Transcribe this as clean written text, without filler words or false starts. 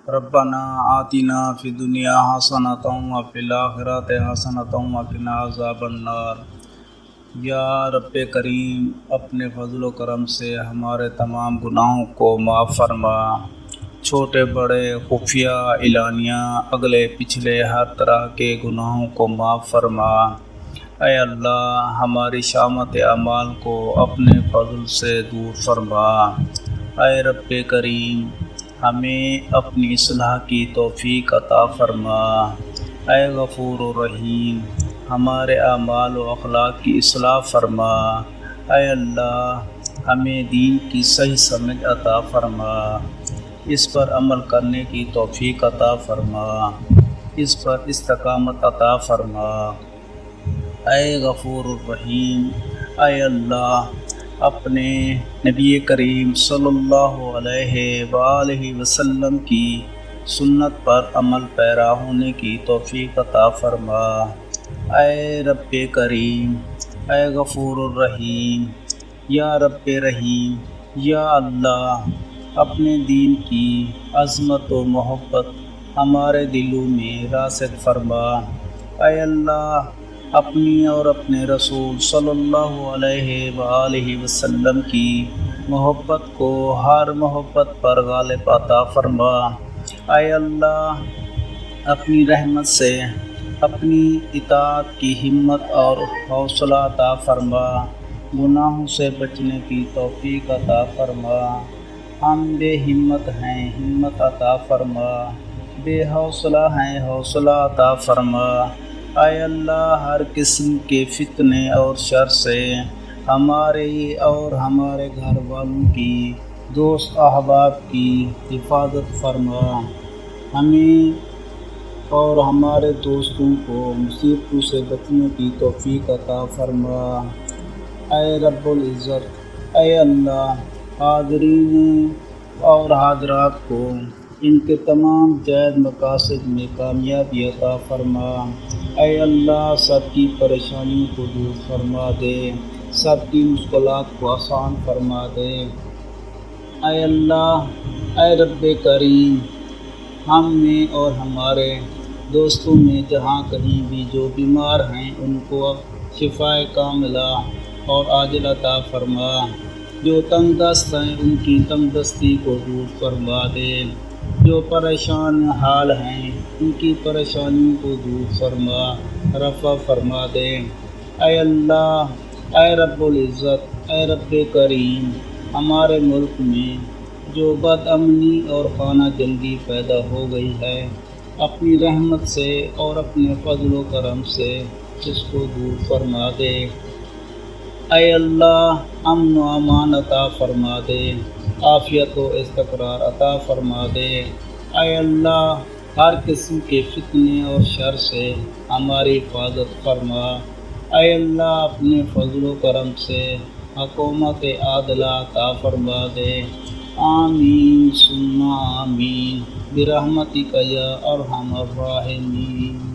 ربنا آتنا فی الدنیا حسنۃ وفی الآخرۃ حسنۃ وقنا عذاب النار۔ یا رب کریم، اپنے فضل و کرم سے ہمارے تمام گناہوں کو معاف فرما، چھوٹے بڑے، خفیہ، اعلانیہ، اگلے پچھلے ہر طرح کے گناہوں کو معاف فرما۔ اے اللہ، ہماری شامت اعمال کو اپنے فضل سے دور فرما۔ اے رب کریم، ہمیں اپنی اصلاح کی توفیق عطا فرما۔ اے غفور الرحیم، ہمارے اعمال و اخلاق کی اصلاح فرما۔ اے اللہ، ہمیں دین کی صحیح سمجھ عطا فرما، اس پر عمل کرنے کی توفیق عطا فرما، اس پر استقامت عطا فرما۔ اے غفور الرحیم، اے اللہ، اپنے نبی کریم صلی اللہ علیہ وآلہ وسلم کی سنت پر عمل پیرا ہونے کی توفیق عطا فرما۔ اے رب کریم، اے غفور الرحیم، یا رب رحیم، یا اللہ، اپنے دین کی عظمت و محبت ہمارے دلوں میں راسخ فرما۔ اے اللہ، اپنی اور اپنے رسول صلی اللہ علیہ وآلہ وسلم کی محبت کو ہر محبت پر غالب عطا فرما۔ اے اللہ، اپنی رحمت سے اپنی اطاعت کی ہمت اور حوصلہ عطا فرما، گناہوں سے بچنے کی توفیق عطا فرما۔ ہم بے ہمت ہیں، ہمت عطا فرما، بے حوصلہ ہیں، حوصلہ عطا فرما۔ اے اللہ، ہر قسم کے فتنے اور شر سے ہمارے اور ہمارے گھر والوں کی، دوست احباب کی حفاظت فرما۔ ہمیں اور ہمارے دوستوں کو مصیبتوں سے بچنے کی توفیق عطا فرما۔ اے رب العزت، اے اللہ، حاضرین اور حاضرات کو ان کے تمام جائز مقاصد میں کامیابی عطا فرما۔ اے اللہ، سب کی پریشانیوں کو دور فرما دے، سب کی مشکلات کو آسان فرما دے۔ اے اللہ، اے رب کریم، ہم میں اور ہمارے دوستوں میں جہاں کہیں بھی جو بیمار ہیں ان کو شفائے کاملہ اور عاجل عطا فرما۔ جو تنگ دست ہیں ان کی تنگ دستی کو دور فرما دے، جو پریشان حال ہیں ان کی پریشانیوں کو دور فرما، رفع فرما دے۔ اے اللہ، اے رب العزت، اے رب کریم، ہمارے ملک میں جو بد امنی اور خانہ جنگی پیدا ہو گئی ہے، اپنی رحمت سے اور اپنے فضل و کرم سے اس کو دور فرما دے۔ اے اللہ، امن و امان عطا فرما دے، عافیت و استقرار عطا فرما دے۔ اے اللہ، ہر قسم کے فتنے اور شر سے ہماری حفاظت فرما۔ اے اللہ، اپنے فضل و کرم سے حکومت عادلہ عطا فرما دے۔ آمین ثم آمین برحمتک یا ارحم الراحمین۔